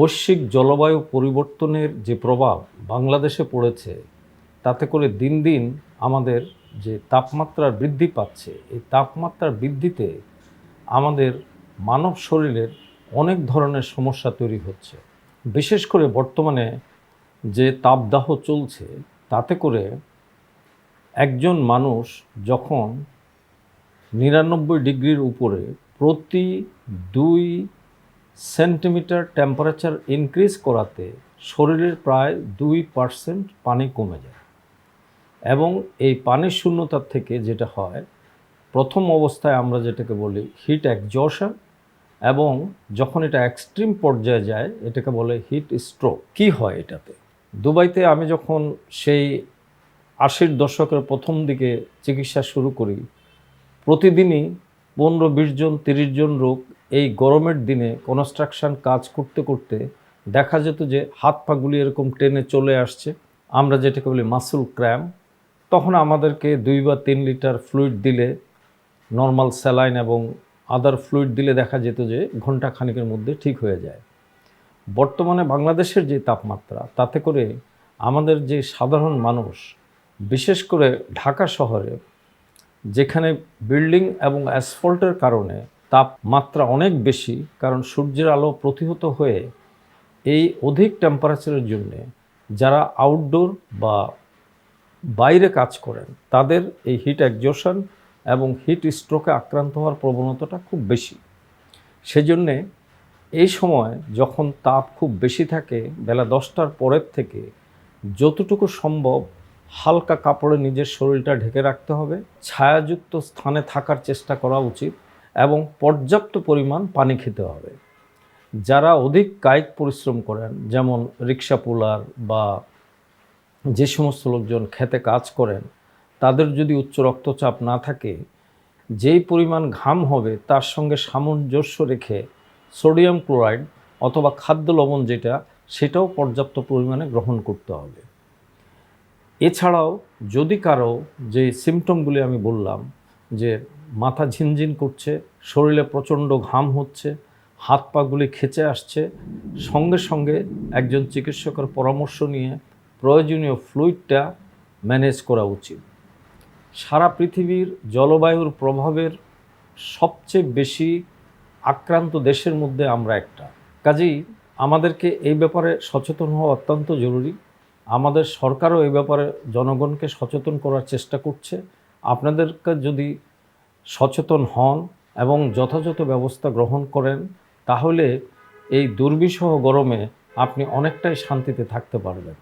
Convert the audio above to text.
বৈশ্বিক জলবায়ু পরিবর্তনের যে প্রভাব বাংলাদেশে পড়েছে, তাতে করে দিন দিন আমাদের যে তাপমাত্রা বৃদ্ধি পাচ্ছে, এই তাপমাত্রা বৃদ্ধিতে আমাদের মানব শরীরের অনেক ধরনের সমস্যা তৈরি হচ্ছে। বিশেষ করে বর্তমানে যে তাপদাহ চলছে, তাতে করে একজন মানুষ যখন ৯৯ ডিগ্রির উপরে প্রতি ২ সেন্টিমিটার টেম্পারেচার ইনক্রিজ করাতে শরীরের প্রায় ২% পানি কমে যায়। এবং এই পানির শূন্যতার থেকে যেটা হয়, প্রথম অবস্থায় আমরা যেটাকে বলি হিট এক্সজশন, এবং যখন এটা এক্সট্রিম পর্যায়ে যায় এটাকে বলে হিট স্ট্রোক। কি হয় এটাতে? দুবাইতে আমি যখন সেই ৮০-র দশকের প্রথম দিকে চিকিৎসা শুরু করি, প্রতিদিনই ১৫-২০ জন ৩০ জন লোক এই গরমের দিনে কনস্ট্রাকশন কাজ করতে করতে দেখা যেত যে হাত পাগুলি এরকম টেনে চলে আসছে, আমরা যেটাকে বলি মাসল ক্র্যাম্প। তখন আমাদেরকে ২ বা ৩ লিটার ফ্লুইড দিলে, নর্মাল স্যালাইন এবং আদার ফ্লুইড দিলে দেখা যেত যে ঘন্টা খানিকের মধ্যে ঠিক হয়ে যায়। বর্তমানে বাংলাদেশের যে তাপমাত্রা, তাতে করে আমাদের যে সাধারণ মানুষ, বিশেষ করে ঢাকা শহরে যেখানে বিল্ডিং এবং অ্যাসফল্টের কারণে তাপমাত্রা অনেক বেশি, কারণ সূর্যের আলো প্রতিহত হয়ে এই অধিক টেম্পারেচারের জন্যে যারা আউটডোর বা বাইরে কাজ করেন তাদের এই হিট এক্সজশন এবং হিট স্ট্রোকে আক্রান্ত হওয়ার প্রবণতাটা খুব বেশি। সেজন্যে এই সময় যখন তাপ খুব বেশি থাকে, বেলা ১০টার পরের থেকে যতটুকু সম্ভব হালকা কাপড়ে নিজের শরীরটা ঢেকে রাখতে হবে, ছায়াযুক্ত স্থানে থাকার চেষ্টা করা উচিত এবং পর্যাপ্ত পরিমাণ পানি খেতে হবে। যারা অধিক কায়িক পরিশ্রম করেন, যেমন রিক্সা পুলার বা যে সমস্ত লোকজন খেতে কাজ করেন, তাদের যদি উচ্চ রক্তচাপ না থাকে, যেই পরিমাণ ঘাম হবে তার সঙ্গে সামঞ্জস্য রেখে সোডিয়াম ক্লোরাইড অথবা খাদ্য লবণ সেটাও পর্যাপ্ত পরিমাণে গ্রহণ করতে হবে। এছাড়াও যদি কারো যে সিমটমগুলি আমি বললাম, যে মাথা ঝিনঝিন করছে, শরীরে প্রচণ্ড ঘাম হচ্ছে, হাত পাগুলি খেচে আসছে, সঙ্গে সঙ্গে একজন চিকিৎসকের পরামর্শ নিয়ে প্রয়োজনীয় ফ্লুইডটা ম্যানেজ করা উচিত। সারা পৃথিবীর জলবায়ুর প্রভাবের সবচেয়ে বেশি আক্রান্ত দেশের মধ্যে আমরা একটা। কাজেই আমাদেরকে এই ব্যাপারে সচেতন হওয়া অত্যন্ত জরুরি। আমাদের সরকারও এই ব্যাপারে জনগণকে সচেতন করার চেষ্টা করছে। আপনাদেরকে যদি সচেতন হন এবং যথাযথ ব্যবস্থা গ্রহণ করেন, তাহলে এই দুর্বিষহ গরমে আপনি অনেকটাই শান্তিতে থাকতে পারবেন।